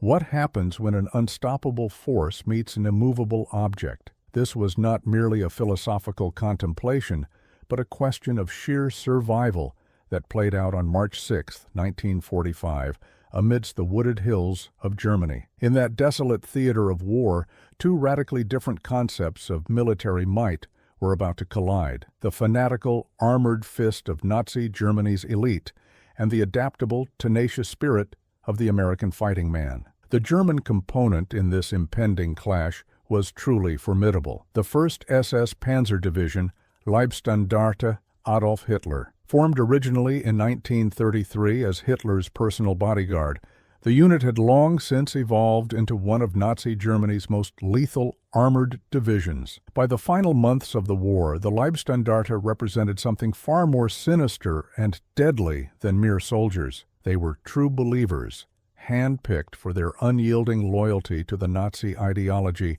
What happens when an unstoppable force meets an immovable object? This was not merely a philosophical contemplation, but a question of sheer survival that played out on March 6, 1945, amidst the wooded hills of Germany. In that desolate theater of war, two radically different concepts of military might were about to collide: the fanatical, armored fist of Nazi Germany's elite, and the adaptable, tenacious spirit of the American fighting man. The German component in this impending clash was truly formidable. The 1st SS Panzer Division, Leibstandarte Adolf Hitler. Formed originally in 1933 as Hitler's personal bodyguard, the unit had long since evolved into one of Nazi Germany's most lethal armored divisions. By the final months of the war, the Leibstandarte represented something far more sinister and deadly than mere soldiers. They were true believers, hand-picked for their unyielding loyalty to the Nazi ideology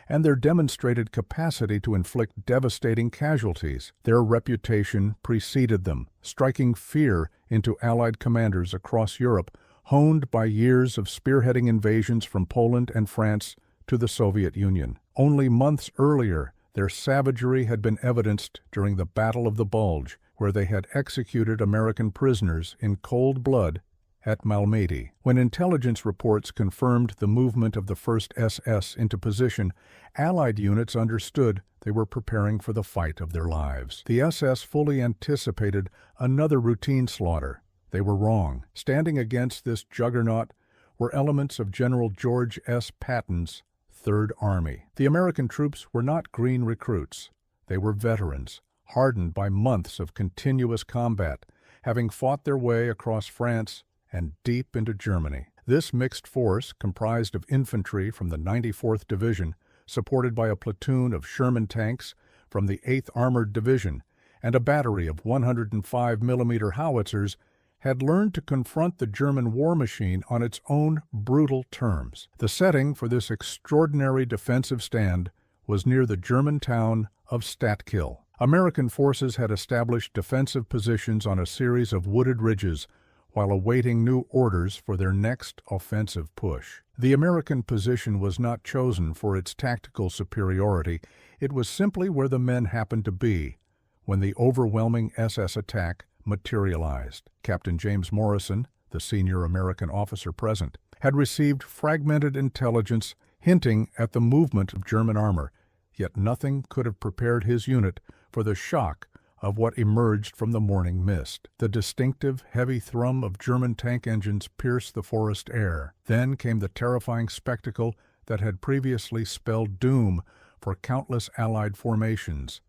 and their demonstrated capacity to inflict devastating casualties. Their reputation preceded them, striking fear into Allied commanders across Europe, honed by years of spearheading invasions from Poland and France to the Soviet Union. Only months earlier, their savagery had been evidenced during the Battle of the Bulge, where they had executed American prisoners in cold blood at Malmedy. When intelligence reports confirmed the movement of the 1st SS into position, Allied units understood they were preparing for the fight of their lives. The SS fully anticipated another routine slaughter. They were wrong. Standing against this juggernaut were elements of General George S. Patton's Third Army. The American troops were not green recruits. They were veterans, hardened by months of continuous combat, having fought their way across France and deep into Germany. This mixed force, comprised of infantry from the 94th Division, supported by a platoon of Sherman tanks from the 8th Armored Division, and a battery of 105mm howitzers, had learned to confront the German war machine on its own brutal terms. The setting for this extraordinary defensive stand was near the German town of Stattkill. American forces had established defensive positions on a series of wooded ridges while awaiting new orders for their next offensive push. The American position was not chosen for its tactical superiority. It was simply where the men happened to be when the overwhelming SS attack materialized. Captain James Morrison, the senior American officer present, had received fragmented intelligence hinting at the movement of German armor, yet nothing could have prepared his unit for the shock of what emerged from the morning mist. The distinctive, heavy thrum of German tank engines pierced the forest air. Then came the terrifying spectacle that had previously spelled doom for countless Allied formations: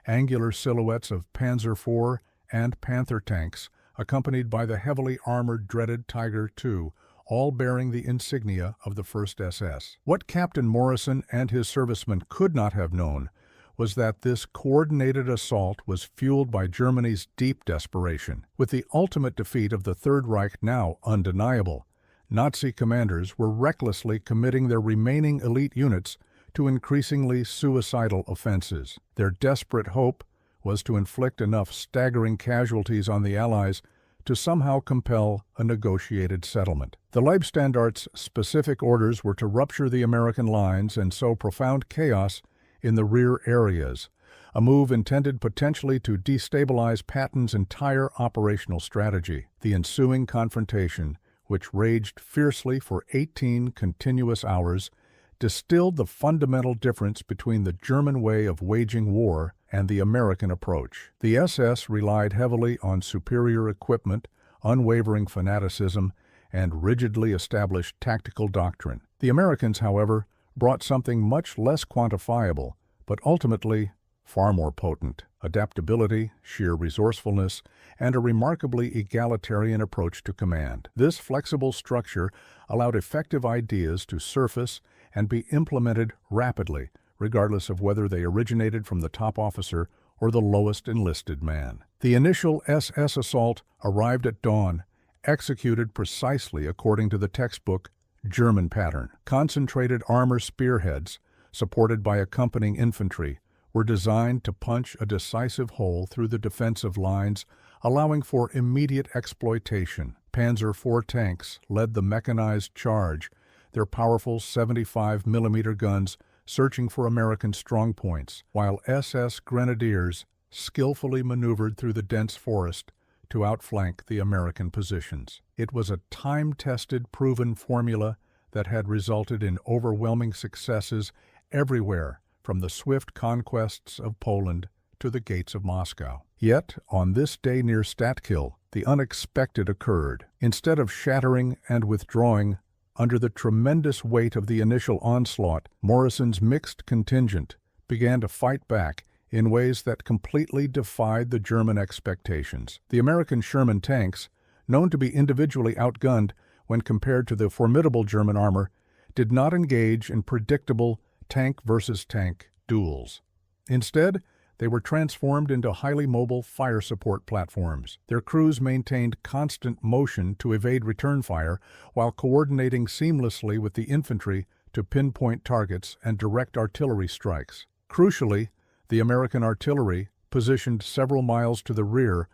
angular silhouettes of Panzer IV and Panther tanks, accompanied by the heavily armored dreaded Tiger II, all bearing the insignia of the 1st SS. What Captain Morrison and his servicemen could not have known was that this coordinated assault was fueled by Germany's deep desperation. With the ultimate defeat of the Third Reich now undeniable, Nazi commanders were recklessly committing their remaining elite units to increasingly suicidal offenses. Their desperate hope was to inflict enough staggering casualties on the Allies to somehow compel a negotiated settlement. The Leibstandarte's specific orders were to rupture the American lines and sow profound chaos in the rear areas, a move intended potentially to destabilize Patton's entire operational strategy. The ensuing confrontation, which raged fiercely for 18 continuous hours, distilled the fundamental difference between the German way of waging war and the American approach. The SS relied heavily on superior equipment, unwavering fanaticism, and rigidly established tactical doctrine. The Americans, however, brought something much less quantifiable, but ultimately far more potent: adaptability, sheer resourcefulness, and a remarkably egalitarian approach to command. This flexible structure allowed effective ideas to surface and be implemented rapidly, regardless of whether they originated from the top officer or the lowest enlisted man. The initial SS assault arrived at dawn, executed precisely according to the textbook German pattern. Concentrated armor spearheads, supported by accompanying infantry, were designed to punch a decisive hole through the defensive lines, allowing for immediate exploitation. Panzer IV tanks led the mechanized charge, their powerful 75mm guns searching for American strongpoints, while SS Grenadiers skillfully maneuvered through the dense forest to outflank the American positions. It was a time-tested, proven formula that had resulted in overwhelming successes everywhere, from the swift conquests of Poland to the gates of Moscow. Yet, on this day near Statkill, the unexpected occurred. Instead of shattering and withdrawing under the tremendous weight of the initial onslaught, Morrison's mixed contingent began to fight back in ways that completely defied the German expectations. The American Sherman tanks, known to be individually outgunned when compared to the formidable German armor, did not engage in predictable tank versus tank duels. Instead, they were transformed into highly mobile fire support platforms. Their crews maintained constant motion to evade return fire while coordinating seamlessly with the infantry to pinpoint targets and direct artillery strikes. Crucially, the American artillery, positioned several miles to the rear,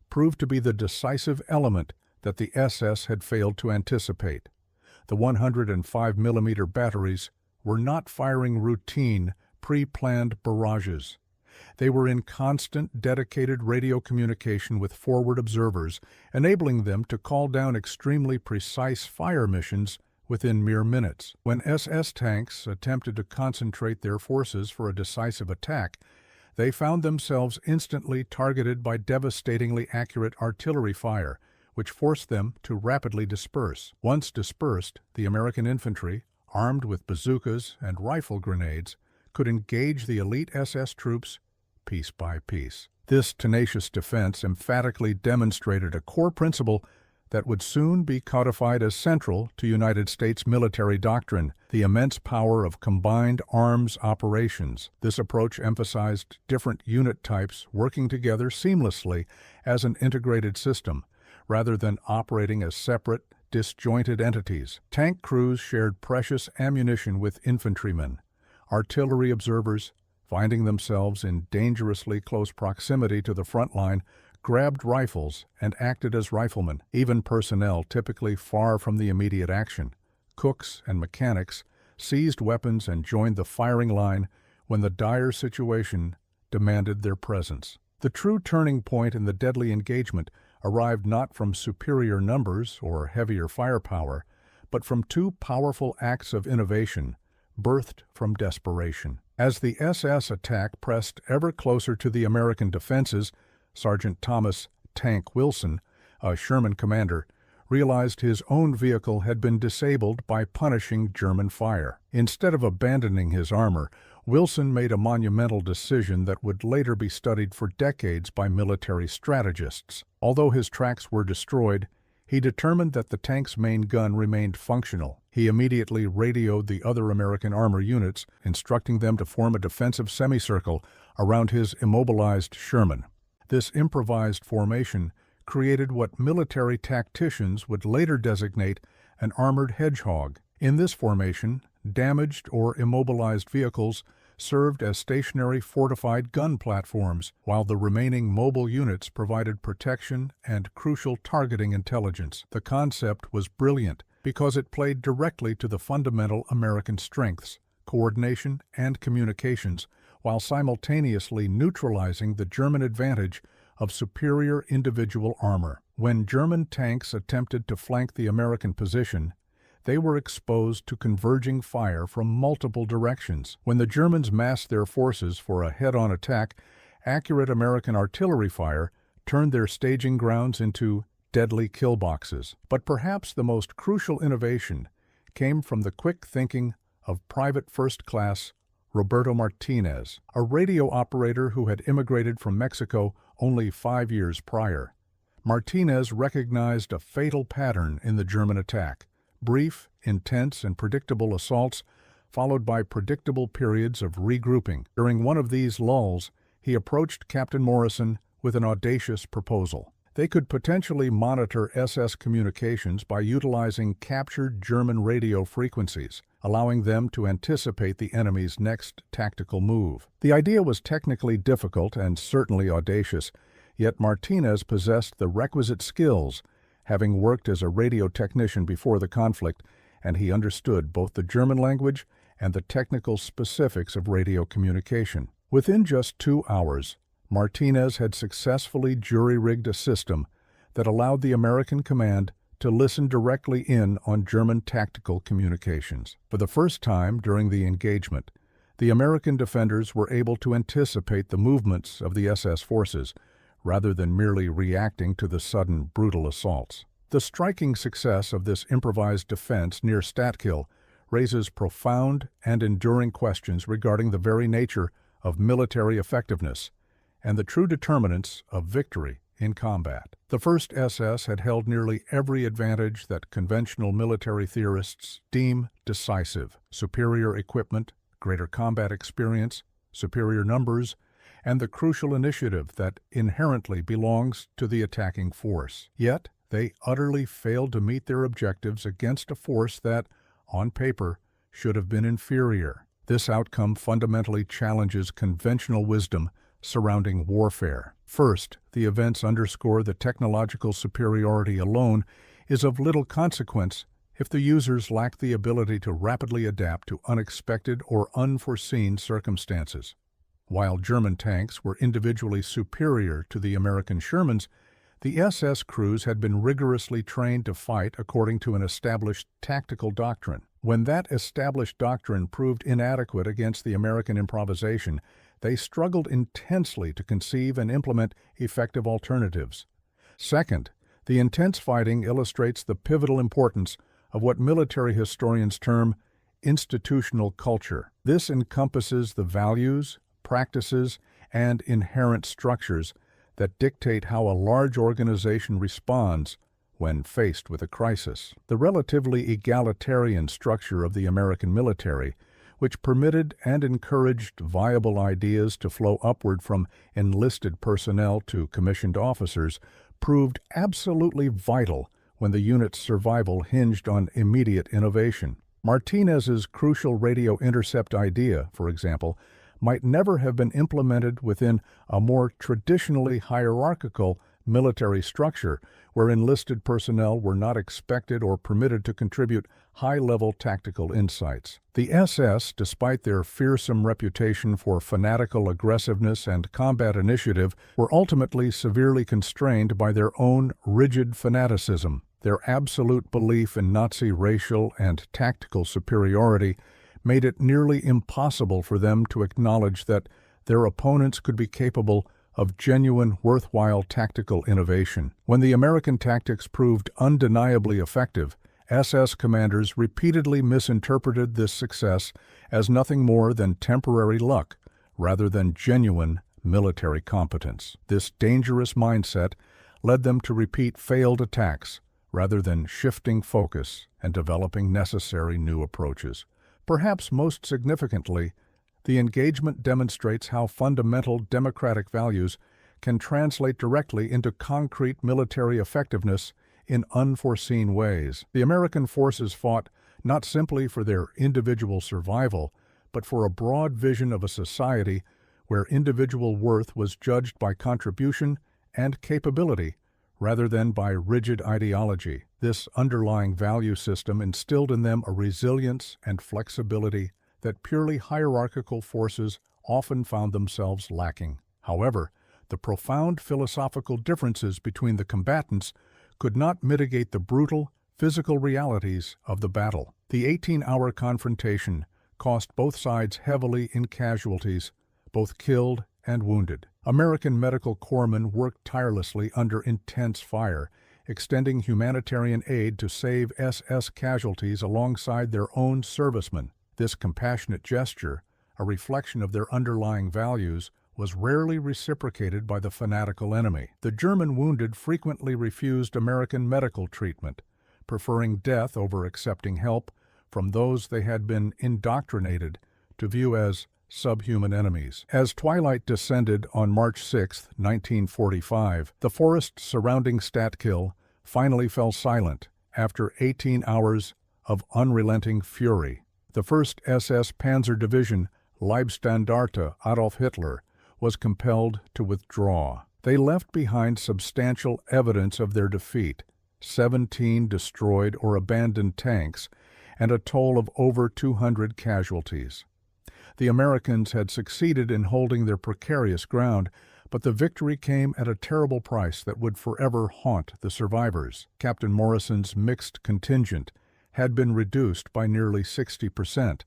proved to be the decisive element that the SS had failed to anticipate. The 105mm batteries were not firing routine, pre-planned barrages. They were in constant, dedicated radio communication with forward observers, enabling them to call down extremely precise fire missions within mere minutes. When SS tanks attempted to concentrate their forces for a decisive attack, they found themselves instantly targeted by devastatingly accurate artillery fire, which forced them to rapidly disperse. Once dispersed, the American infantry, armed with bazookas and rifle grenades, could engage the elite SS troops piece by piece. This tenacious defense emphatically demonstrated a core principle that would soon be codified as central to United States military doctrine: the immense power of combined arms operations. This approach emphasized different unit types working together seamlessly as an integrated system, rather than operating as separate, disjointed entities. Tank crews shared precious ammunition with infantrymen. Artillery observers, finding themselves in dangerously close proximity to the front line, grabbed rifles and acted as riflemen. Even personnel typically far from the immediate action, cooks and mechanics, seized weapons and joined the firing line when the dire situation demanded their presence. The true turning point in the deadly engagement arrived not from superior numbers or heavier firepower, but from two powerful acts of innovation, birthed from desperation. As the SS attack pressed ever closer to the American defenses, Sergeant Thomas "Tank" Wilson, a Sherman commander, realized his own vehicle had been disabled by punishing German fire. Instead of abandoning his armor, Wilson made a monumental decision that would later be studied for decades by military strategists. Although his tracks were destroyed, he determined that the tank's main gun remained functional. He immediately radioed the other American armor units, instructing them to form a defensive semicircle around his immobilized Sherman. This improvised formation created what military tacticians would later designate an armored hedgehog. In this formation, damaged or immobilized vehicles served as stationary fortified gun platforms, while the remaining mobile units provided protection and crucial targeting intelligence. The concept was brilliant because it played directly to the fundamental American strengths, coordination and communications, while simultaneously neutralizing the German advantage of superior individual armor. When German tanks attempted to flank the American position, they were exposed to converging fire from multiple directions. When the Germans massed their forces for a head-on attack, accurate American artillery fire turned their staging grounds into deadly kill boxes. But perhaps the most crucial innovation came from the quick thinking of Private First Class Roberto Martinez, a radio operator who had immigrated from Mexico only 5 years prior. Martinez recognized a fatal pattern in the German attack: brief, intense, and predictable assaults, followed by predictable periods of regrouping. During one of these lulls, he approached Captain Morrison with an audacious proposal. They could potentially monitor SS communications by utilizing captured German radio frequencies, allowing them to anticipate the enemy's next tactical move. The idea was technically difficult and certainly audacious, yet Martinez possessed the requisite skills, having worked as a radio technician before the conflict, and he understood both the German language and the technical specifics of radio communication. Within just 2 hours, Martinez had successfully jury-rigged a system that allowed the American command to listen directly in on German tactical communications. For the first time during the engagement, the American defenders were able to anticipate the movements of the SS forces, rather than merely reacting to the sudden, brutal assaults. The striking success of this improvised defense near Statkil raises profound and enduring questions regarding the very nature of military effectiveness and the true determinants of victory in combat. The 1st SS had held nearly every advantage that conventional military theorists deem decisive: superior equipment, greater combat experience, superior numbers, and the crucial initiative that inherently belongs to the attacking force. Yet, they utterly failed to meet their objectives against a force that, on paper, should have been inferior. This outcome fundamentally challenges conventional wisdom surrounding warfare. First, the events underscore that technological superiority alone is of little consequence if the users lack the ability to rapidly adapt to unexpected or unforeseen circumstances. While German tanks were individually superior to the American Shermans, the SS crews had been rigorously trained to fight according to an established tactical doctrine. When that established doctrine proved inadequate against the American improvisation, they struggled intensely to conceive and implement effective alternatives. Second, the intense fighting illustrates the pivotal importance of what military historians term institutional culture. This encompasses the values, practices, and inherent structures that dictate how a large organization responds when faced with a crisis. The relatively egalitarian structure of the American military, which permitted and encouraged viable ideas to flow upward from enlisted personnel to commissioned officers, proved absolutely vital when the unit's survival hinged on immediate innovation. Martinez's crucial radio intercept idea, for example, might never have been implemented within a more traditionally hierarchical military structure where enlisted personnel were not expected or permitted to contribute high-level tactical insights. The SS, despite their fearsome reputation for fanatical aggressiveness and combat initiative, were ultimately severely constrained by their own rigid fanaticism. Their absolute belief in Nazi racial and tactical superiority made it nearly impossible for them to acknowledge that their opponents could be capable of genuine, worthwhile tactical innovation. When the American tactics proved undeniably effective, SS commanders repeatedly misinterpreted this success as nothing more than temporary luck, rather than genuine military competence. This dangerous mindset led them to repeat failed attacks, rather than shifting focus and developing necessary new approaches. Perhaps most significantly, the engagement demonstrates how fundamental democratic values can translate directly into concrete military effectiveness in unforeseen ways. The American forces fought not simply for their individual survival, but for a broad vision of a society where individual worth was judged by contribution and capability rather than by rigid ideology. This underlying value system instilled in them a resilience and flexibility that purely hierarchical forces often found themselves lacking. However, the profound philosophical differences between the combatants could not mitigate the brutal, physical realities of the battle. The 18-hour confrontation cost both sides heavily in casualties, both killed and wounded. American medical corpsmen worked tirelessly under intense fire, extending humanitarian aid to save SS casualties alongside their own servicemen. This compassionate gesture, a reflection of their underlying values, was rarely reciprocated by the fanatical enemy. The German wounded frequently refused American medical treatment, preferring death over accepting help from those they had been indoctrinated to view as subhuman enemies. As twilight descended on March 6, 1945, the forest surrounding Statkil finally fell silent after 18 hours of unrelenting fury. The 1st SS Panzer Division, Leibstandarte Adolf Hitler, was compelled to withdraw. They left behind substantial evidence of their defeat, 17 destroyed or abandoned tanks, and a toll of over 200 casualties. The Americans had succeeded in holding their precarious ground, but the victory came at a terrible price that would forever haunt the survivors. Captain Morrison's mixed contingent had been reduced by nearly 60%.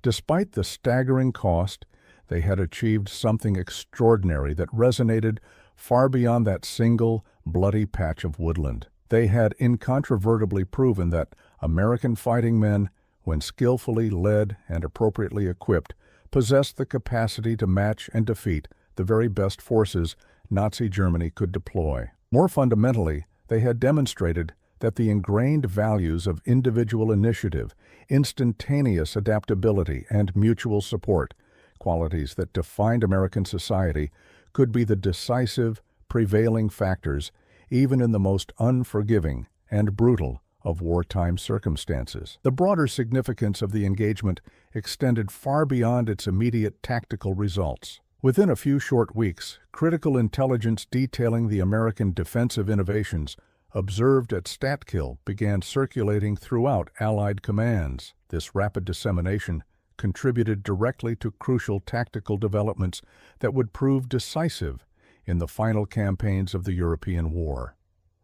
Despite the staggering cost, they had achieved something extraordinary that resonated far beyond that single, bloody patch of woodland. They had incontrovertibly proven that American fighting men, when skillfully led and appropriately equipped, possessed the capacity to match and defeat the very best forces Nazi Germany could deploy. More fundamentally, they had demonstrated that the ingrained values of individual initiative, instantaneous adaptability, and mutual support, qualities that defined American society, could be the decisive, prevailing factors even in the most unforgiving and brutal of wartime circumstances. The broader significance of the engagement extended far beyond its immediate tactical results. Within a few short weeks, critical intelligence detailing the American defensive innovations observed at Statkill began circulating throughout Allied commands. This rapid dissemination contributed directly to crucial tactical developments that would prove decisive in the final campaigns of the European War.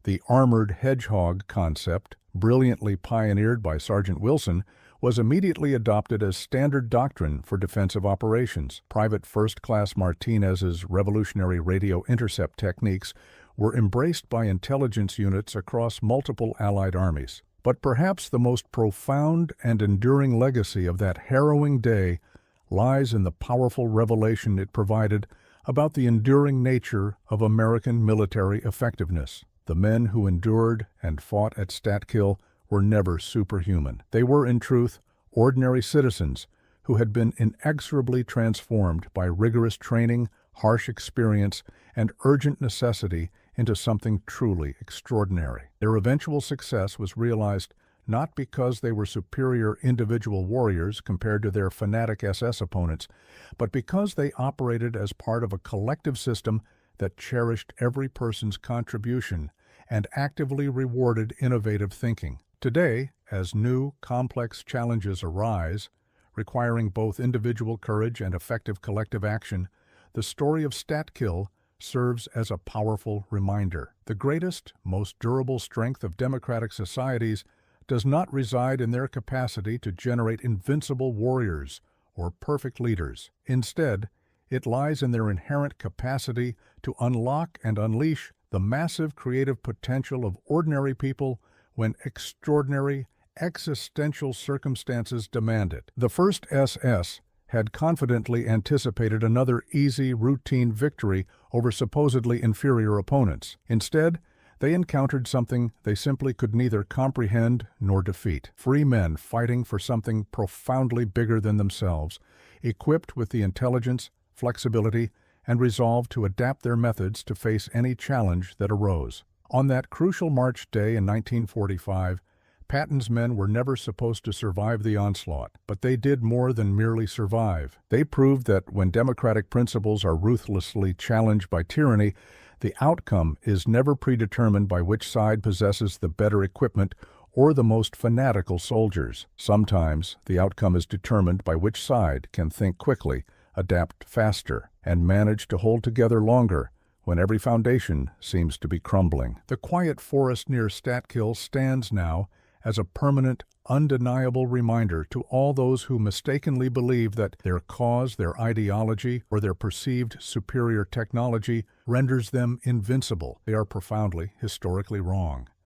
The armored hedgehog concept, brilliantly pioneered by Sergeant Wilson, was immediately adopted as standard doctrine for defensive operations. Private First Class Martinez's revolutionary radio intercept techniques were embraced by intelligence units across multiple Allied armies. But perhaps the most profound and enduring legacy of that harrowing day lies in the powerful revelation it provided about the enduring nature of American military effectiveness. The men who endured and fought at Statkill were never superhuman. They were, in truth, ordinary citizens who had been inexorably transformed by rigorous training, harsh experience, and urgent necessity into something truly extraordinary. Their eventual success was realized not because they were superior individual warriors compared to their fanatic SS opponents, but because they operated as part of a collective system that cherished every person's contribution and actively rewarded innovative thinking. Today, as new, complex challenges arise, requiring both individual courage and effective collective action, the story of Statkill serves as a powerful reminder. The greatest, most durable strength of democratic societies does not reside in their capacity to generate invincible warriors or perfect leaders. Instead, it lies in their inherent capacity to unlock and unleash the massive creative potential of ordinary people when extraordinary, existential circumstances demand it. The 1st SS had confidently anticipated another easy, routine victory over supposedly inferior opponents. Instead, they encountered something they simply could neither comprehend nor defeat. Free men fighting for something profoundly bigger than themselves, equipped with the intelligence, flexibility, and resolve to adapt their methods to face any challenge that arose. On that crucial March day in 1945, Patton's men were never supposed to survive the onslaught, but they did more than merely survive. They proved that when democratic principles are ruthlessly challenged by tyranny, the outcome is never predetermined by which side possesses the better equipment or the most fanatical soldiers. Sometimes the outcome is determined by which side can think quickly, adapt faster, and manage to hold together longer when every foundation seems to be crumbling. The quiet forest near Statkill stands now as a permanent, undeniable reminder to all those who mistakenly believe that their cause, their ideology, or their perceived superior technology renders them invincible. They are profoundly, historically wrong.